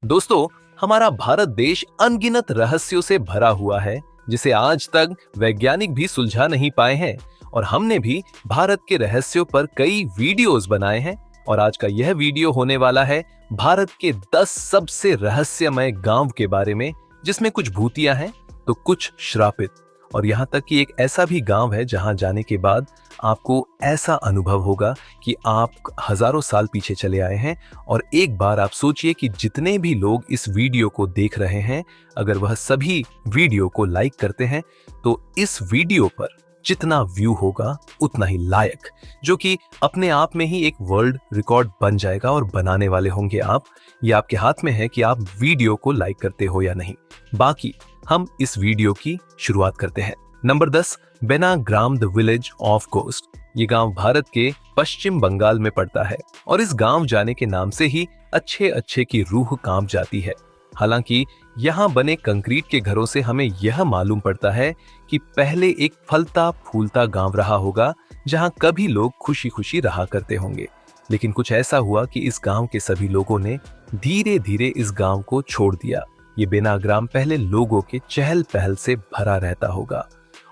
दोस्तों, हमारा भारत देश अनगिनत रहस्यों से भरा हुआ है जिसे आज तक वैज्ञानिक भी सुलझा नहीं पाए हैं। और हमने भी भारत के रहस्यों पर कई वीडियोस बनाए हैं। और आज का यह वीडियो होने वाला है भारत के 10 सबसे रहस्यमय गांव के बारे में, जिसमें कुछ भूतिया हैं तो कुछ श्रापित। और यहाँ तक कि एक ऐसा भी गांव है जहां जाने के बाद आपको ऐसा अनुभव होगा कि आप हजारों साल पीछे चले आए हैं। और एक बार आप सोचिए कि जितने भी लोग इस वीडियो को देख रहे हैं, अगर वह सभी वीडियो को लाइक करते हैं तो इस वीडियो पर जितना व्यू होगा उतना ही लायक, जो कि अपने आप में ही एक वर्ल्ड रिकॉर्ड बन जाएगा। और बनाने वाले होंगे आप। ये आपके हाथ में है कि आप वीडियो को लाइक करते हो या नहीं। बाकी हम इस वीडियो की शुरुआत करते हैं। Number 10, Benagram the village of ghost. ये गांव भारत के पश्चिम बंगाल में पड़ता है और इस गांव जाने के नाम से ही अच्छे अच्छे की रूह कांप जाती है। हालांकि यहाँ बने कंक्रीट के घरों से हमें यह मालूम पड़ता है कि पहले एक फलता फूलता गांव रहा होगा जहां कभी लोग खुशी खुशी रहा करते होंगे। लेकिन कुछ ऐसा हुआ कि इस गांव के सभी लोगों ने धीरे धीरे इस गांव को छोड़ दिया। ये बेनाग्राम पहले लोगों के चहल पहल से भरा रहता होगा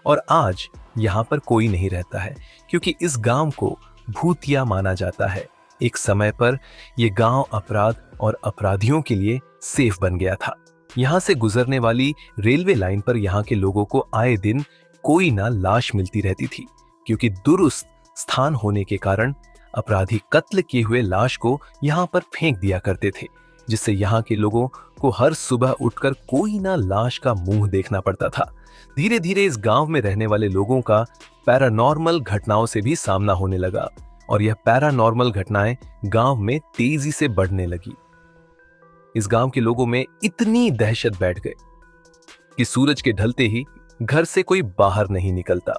और आज यहाँ पर कोई नहीं रहता है, क्योंकि इस गांव को भूतिया माना जाता है। एक समय पर यह गांव अपराध और अपराधियों के लिए सेफ बन गया था। यहाँ से गुजरने वाली रेलवे लाइन पर यहाँ के लोगों को आए दिन कोई ना लाश मिलती रहती थी, क्योंकि दुरुस्त स्थान होने के कारण अपराधी कत्ल किए हुए लाश को यहाँ पर फेंक दिया करते थे, जिससे यहाँ के लोगों को हर सुबह उठकर कोई ना लाश का मुंह देखना पड़ता था। धीरे धीरे इस गांव में रहने वाले लोगों का पैरानॉर्मल घटनाओं से भी सामना होने लगा और यह पैरानॉर्मल घटनाएं गांव में तेजी से बढ़ने लगी। इस गांव के लोगों में इतनी दहशत बैठ गई कि सूरज के ढलते ही घर से कोई बाहर नहीं निकलता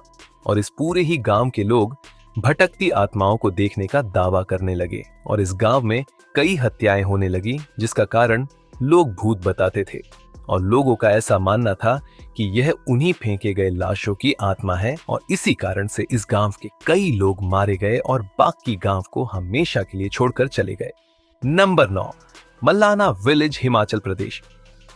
और इस पूरे ही गांव के लोग भटकती आत्माओं को देखने का दावा करने लगे। और इस गांव में कई हत्याएं होने लगी, जिसका कारण लोग भूत बताते थे और लोगों का ऐसा मानना था कि यह उन्हीं फेंके गए लाशों की आत्मा है। और इसी कारण से इस गांव के कई लोग मारे गए और बाकी गांव को हमेशा के लिए छोड़कर चले गए। Number 9, Malana village, Himachal Pradesh.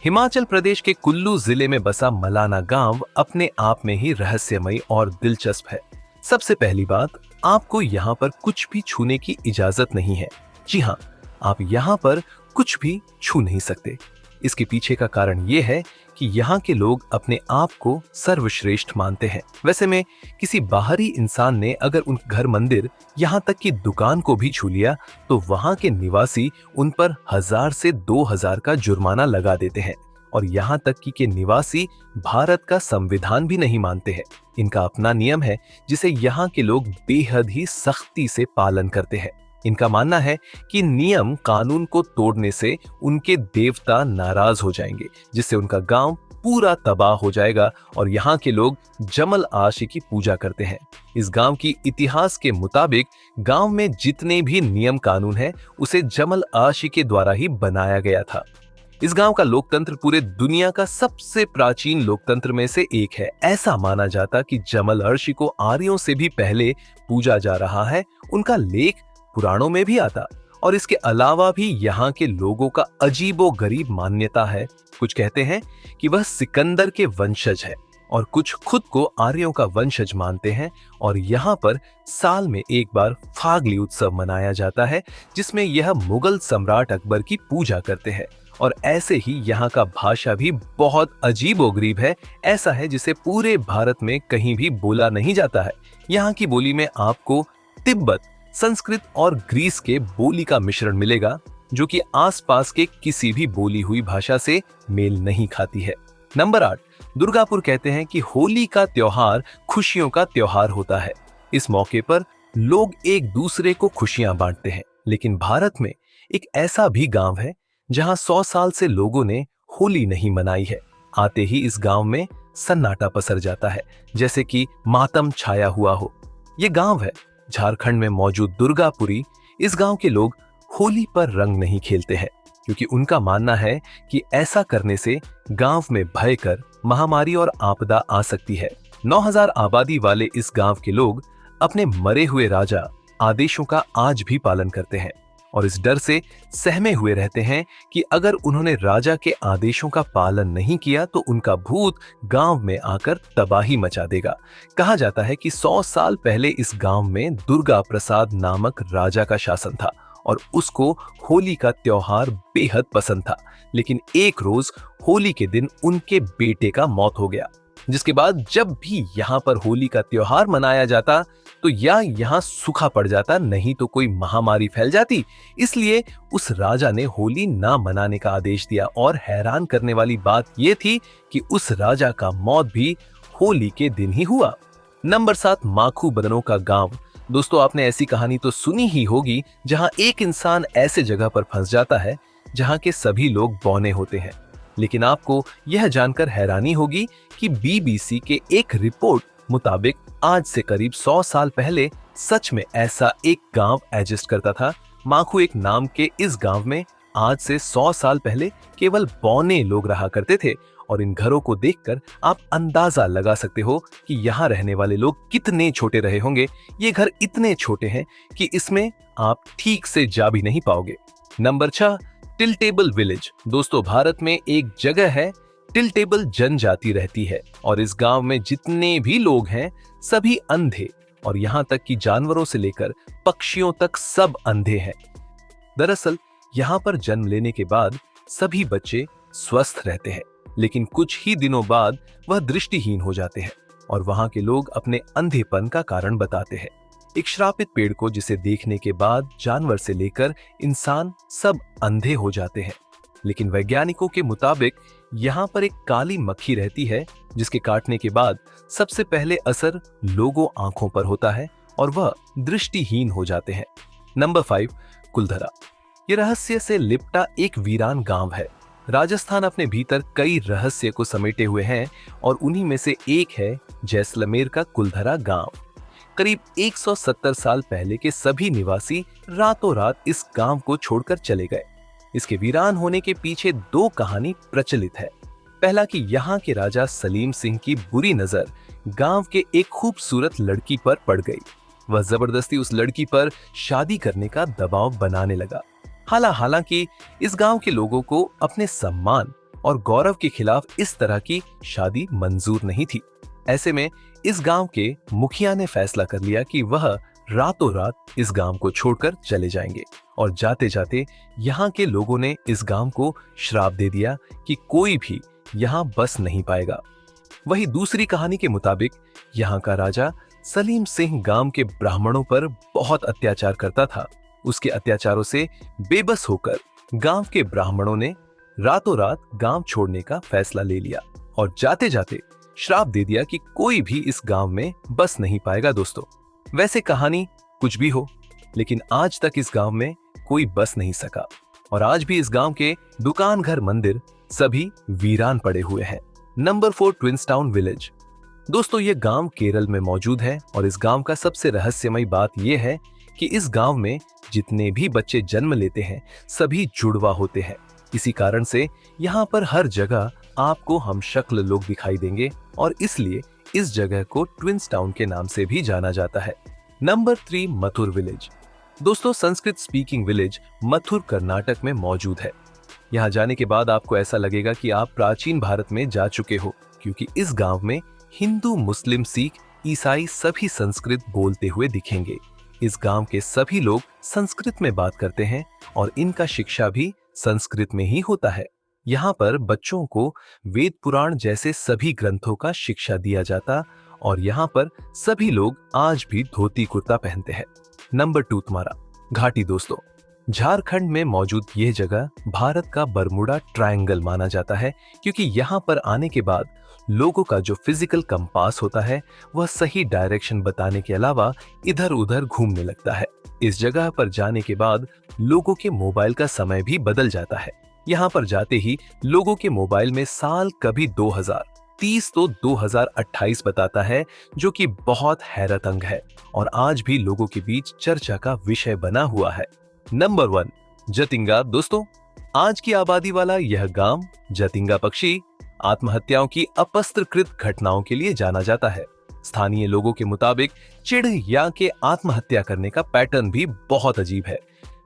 हिमाचल प्रदेश के कुल्लू जिले में बसा मलाना गांव अपने आप में ही रहस्यमय और दिलचस्प है। सबसे पहली बात, आपको यहाँ पर कुछ भी छूने की इजाजत नहीं है। जी हाँ, आप यहाँ पर कुछ भी छू नहीं सकते। इसके पीछे का कारण यह है कि यहाँ के लोग अपने आप को सर्वश्रेष्ठ मानते हैं। वैसे में किसी बाहरी इंसान ने अगर उन घर, मंदिर, यहाँ तक कि दुकान को भी छू लिया तो वहाँ के निवासी उन पर 1000 से 2000 का जुर्माना लगा देते हैं। और यहाँ तक कि के निवासी भारत का संविधान भी नहीं मानते हैं। इनका अपना नियम है जिसे यहाँ के लोग बेहद ही सख्ती से पालन करते हैं। इनका मानना है कि नियम कानून को तोड़ने से उनके देवता नाराज हो जाएंगे, जिससे उनका गांव पूरा तबाह हो जाएगा। और यहाँ के लोग जमल आशी की पूजा करते हैं। इस गांव की इतिहास के मुताबिक गांव में जितने भी नियम कानून है उसे जमल आशी के द्वारा ही बनाया गया था। इस गांव का लोकतंत्र पूरे दुनिया का सबसे प्राचीन लोकतंत्र में से एक है। ऐसा माना जाता कि जमल अर्शी को आर्यों से भी पहले पूजा जा रहा है। उनका लेख पुराणों में भी आता। और इसके अलावा भी यहाँ के लोगों का अजीबो गरीब मान्यता है। कुछ कहते हैं कि वह सिकंदर के वंशज है और कुछ खुद को आर्यों का वंशज मानते हैं। और यहाँ पर साल में एक बार फागली उत्सव मनाया जाता है, जिसमें यह मुगल सम्राट अकबर की पूजा करते हैं। और ऐसे ही यहाँ का भाषा भी बहुत अजीबोगरीब है। ऐसा है जिसे पूरे भारत में कहीं भी बोला नहीं जाता है। यहाँ की बोली में आपको तिब्बत, संस्कृत और ग्रीस के बोली का मिश्रण मिलेगा, जो कि आसपास के किसी भी बोली हुई भाषा से मेल नहीं खाती है। नंबर 8, दुर्गापुर। कहते हैं कि होली का त्योहार खुशियों का त्योहार होता है। इस मौके पर लोग एक दूसरे को खुशियां बांटते हैं। लेकिन भारत में एक ऐसा भी गांव है जहां 100 साल से लोगों ने होली नहीं मनाई है। आते ही इस गांव में सन्नाटा पसर जाता है, जैसे कि मातम छाया हुआ हो। ये गांव है झारखंड में मौजूद दुर्गापुरी। इस गांव के लोग होली पर रंग नहीं खेलते हैं, क्योंकि उनका मानना है कि ऐसा करने से गांव में भयंकर महामारी और आपदा आ सकती है। 9000 आबादी वाले इस गांव के लोग अपने मरे हुए राजा आदेशों का आज भी पालन करते हैं। और इस डर से सहमे हुए रहते हैं कि अगर उन्होंने राजा के आदेशों का पालन नहीं किया तो उनका भूत गांव में आकर तबाही मचा देगा। कहा जाता है कि 100 साल पहले इस गांव में दुर्गा प्रसाद नामक राजा का शासन था और उसको होली का त्योहार बेहद पसंद था। लेकिन एक रोज होली के दिन उनके बेटे का मौत हो गया, जिसके बाद जब भी यहाँ पर होली का त्योहार मनाया जाता तो या यहाँ सूखा पड़ जाता, नहीं तो कोई महामारी फैल जाती। इसलिए उस राजा ने होली ना मनाने का आदेश दिया और हैरान करने वाली बात यह थी कि उस राजा का मौत भी होली के दिन ही हुआ। नंबर 7, माखू बदनों का गांव। दोस्तों, आपने ऐसी कहानी तो सुनी ही होगी जहां एक इंसान ऐसे जगह पर फंस जाता है जहां के सभी लोग बौने होते हैं। लेकिन आपको यह जानकर हैरानी होगी कि बीबीसी के एक रिपोर्ट मुताबिक आज से करीब 100 साल पहले सच में ऐसा एक गांव एग्जिस्ट करता था। माखू एक नाम के इस गांव में आज से 100 साल पहले केवल बौने लोग रहा करते थे और इन घरों को देखकर आप अंदाजा लगा सकते हो कि यहाँ रहने वाले लोग कितने छोटे रहे होंगे। ये घर इतने छोटे हैं कि इसमें आप ठीक से जा भी नहीं पाओगे। Number 6, tiltable village. दोस्तों, भारत में एक जगह है टिल्टेबल जनजाति रहती है और इस गांव में जितने भी लोग हैं सभी अंधे और यहाँ तक कि जानवरों से लेकर पक्षियों तक सब अंधे हैं। दरअसल यहाँ पर जन्म लेने के बाद सभी बच्चे स्वस्थ रहते हैं, लेकिन कुछ ही दिनों बाद वह दृष्टिहीन हो जाते हैं और वहां के लोग अपने अंधेपन का कारण बताते हैं। एक श्रापित पेड़ को जिसे देखने के बाद जानवर से लेकर इंसान सब अंधे हो जाते हैं। लेकिन वैज्ञानिकों के मुताबिक यहाँ पर एक काली मक्खी रहती है जिसके काटने के बाद सबसे पहले असर लोगों आंखों पर होता है और वह दृष्टिहीन हो जाते हैं। नंबर 5, कुलधरा। ये रहस्य से लिपटा एक वीरान गांव है। राजस्थान अपने भीतर कई रहस्य को समेटे हुए हैं और उन्हीं में से एक है जैसलमेर का कुलधरा गांव। करीब 170 साल पहले के सभी निवासी रातों रात इस गांव को छोड़कर चले गए। इसके वीरान होने के पीछे 2 कहानी प्रचलित है। पहला कि यहाँ के राजा सलीम सिंह की बुरी नजर गांव के एक खूबसूरत लड़की पर पड़ गई। वह जबरदस्ती उस लड़की पर शादी करने का दबाव बनाने लगा। हालांकि इस गांव के लोगों को अपने सम्मान और गौरव के खिलाफ इस तरह की शादी मंजूर नहीं थी। ऐसे में इस गांव के मुखिया ने फैसला कर लिया कि वह रातों रात इस गांव को छोड़कर चले जाएंगे और जाते जाते यहाँ के लोगों ने इस गांव को श्राप दे दिया कि कोई भी यहाँ बस नहीं पाएगा। वही दूसरी कहानी के मुताबिक यहाँ का राजा सलीम सिंह गांव के ब्राह्मणों पर बहुत अत्याचार करता था। उसके अत्याचारों से बेबस होकर गांव के ब्राह्मणों ने रातों रात गांव छोड़ने का फैसला ले लिया और जाते जाते श्राप दे दिया कि कोई भी इस गांव में बस नहीं पाएगा। दोस्तों, वैसे कहानी कुछ भी हो, लेकिन आज तक इस गांव में कोई बस नहीं सका और आज भी इस गांव के दुकान, घर, मंदिर सभी वीरान पड़े हुए हैं। Number 4, twins town village. दोस्तों, ये गांव केरल में मौजूद है और इस गांव का सबसे रहस्यमय बात यह है कि इस गांव में जितने भी बच्चे जन्म लेते हैं सभी जुड़वा होते हैं। इसी कारण से यहाँ पर हर जगह आपको हम शक्ल लोग दिखाई देंगे और इसलिए इस जगह को ट्विंस टाउन के नाम से भी जाना जाता है। Number 3, Mathur village. दोस्तों, संस्कृत स्पीकिंग विलेज मथुर कर्नाटक में मौजूद है। यहाँ जाने के बाद आपको ऐसा लगेगा कि आप प्राचीन भारत में जा चुके हो, क्योंकि इस गांव में हिंदू, मुस्लिम, सिख, ईसाई सभी संस्कृत बोलते हुए दिखेंगे। इस गांव के सभी लोग संस्कृत में बात करते हैं और इनका शिक्षा भी संस्कृत में ही होता है। यहाँ पर बच्चों को वेद पुराण जैसे सभी ग्रंथों का शिक्षा दिया जाता और यहाँ पर सभी लोग आज भी धोती कुर्ता पहनते हैं। नंबर 2, तुम्हारा घाटी। दोस्तों, झारखंड में मौजूद यह जगह भारत का बरमुडा ट्रायंगल माना जाता है, क्योंकि यहाँ पर आने के बाद लोगों का जो फिजिकल कंपास होता है वह सही डायरेक्शन बताने के अलावा इधर उधर घूमने लगता है। इस जगह पर जाने के बाद लोगों के मोबाइल का समय भी बदल जाता है। यहाँ पर जाते ही लोगों के मोबाइल में साल कभी 2030 तो 2028 बताता है, जो कि बहुत हैरत अंग है और आज भी लोगों के बीच चर्चा का विषय बना हुआ है। नंबर 1, जतिंगा। दोस्तों, आज की आबादी वाला यह गांव जतिंगा पक्षी आत्महत्याओं की अपस्त्रकृत घटनाओं के लिए जाना जाता है। स्थानीय लोगों के मुताबिक चिड़िया के आत्महत्या करने का पैटर्न भी बहुत अजीब है।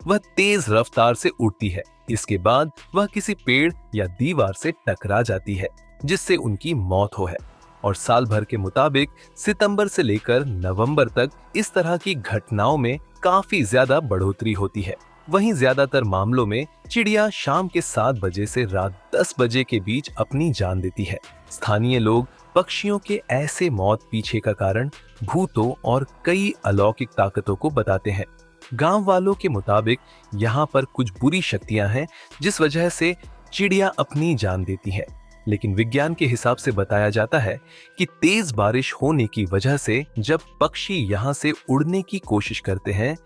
वह तेज रफ्तार से उड़ती है। इसके बाद वह किसी पेड़ या दीवार से टकरा जाती है, जिससे उनकी मौत हो है। और साल भर के मुताबिक सितंबर से लेकर नवंबर तक इस तरह की घटनाओं में काफी ज्यादा बढ़ोतरी होती है। वहीं ज्यादातर मामलों में चिड़िया शाम के 7 बजे से रात 10 बजे के बीच अपनी जान देती है। स्थानीय लोग पक्षियों के ऐसे मौत पीछे का कारण भूतों और कई अलौकिक ताकतों को बताते हैं। गांव वालों के मुताबिक यहाँ पर कुछ बुरी शक्तियां हैं जिस वजह से चिड़िया अपनी जान देती है। लेकिन विज्ञान के हिसाब से बताया जाता है कि तेज बारिश होने की वजह से जब पक्षी यहाँ से उड़ने की कोशिश करते हैं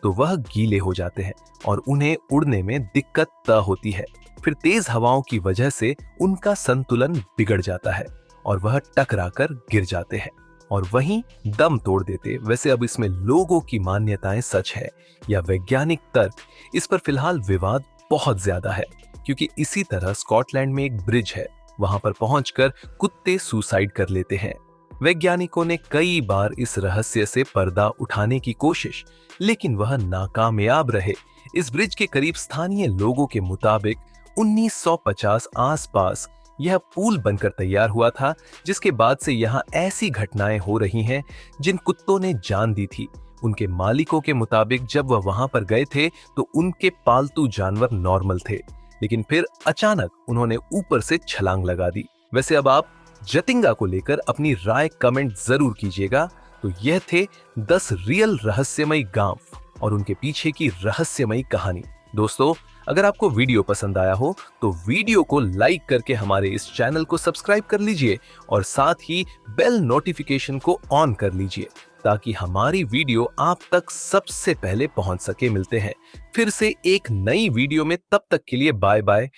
तो वह गीले हो जाते हैं और उन्हें उड़ने में दिक्कत तय होती है। फिर तेज हवाओं की वजह से उनका संतुलन बिगड़ जाता है और वह टकराकर गिर जाते हैं और वहीं दम तोड़ देते। वैसे अब इसमें लोगों की मान्यताएं सच है या वैज्ञानिक तर्क, इस पर फिलहाल विवाद बहुत ज्यादा है, क्योंकि इसी तरह स्कॉटलैंड में एक ब्रिज है, वहां पर पहुंचकर कुत्ते सुसाइड कर लेते हैं। वैज्ञानिकों ने कई बार इस रहस्य से पर्दा उठाने की कोशिश, लेकिन वह नाकामयाब रहे। इस ब्रिज के करीब स्थानीय लोगों के मुताबिक 1950 आसपास यह पुल बनकर तैयार हुआ था, जिसके बाद से यहाँ ऐसी घटनाएं हो रही हैं जिन कुत्तों ने जान दी थी। उनके मालिकों के मुताबिक जब वह वहां पर गए थे तो उनके पालतू जानवर नॉर्मल थे, लेकिन फिर अचानक उन्होंने ऊपर से छलांग लगा दी। वैसे अब आप जतिंगा को लेकर अपनी राय कमेंट जरूर कीजिएगा। तो यह थे 10 रियल रहस्यमयी गांव और उनके पीछे की रहस्यमयी कहानी। दोस्तों, अगर आपको वीडियो पसंद आया हो तो वीडियो को लाइक करके हमारे इस चैनल को सब्सक्राइब कर लीजिए और साथ ही बेल नोटिफिकेशन को ऑन कर लीजिए ताकि हमारी वीडियो आप तक सबसे पहले पहुंच सके। मिलते हैं फिर से एक नई वीडियो में, तब तक के लिए बाय बाय।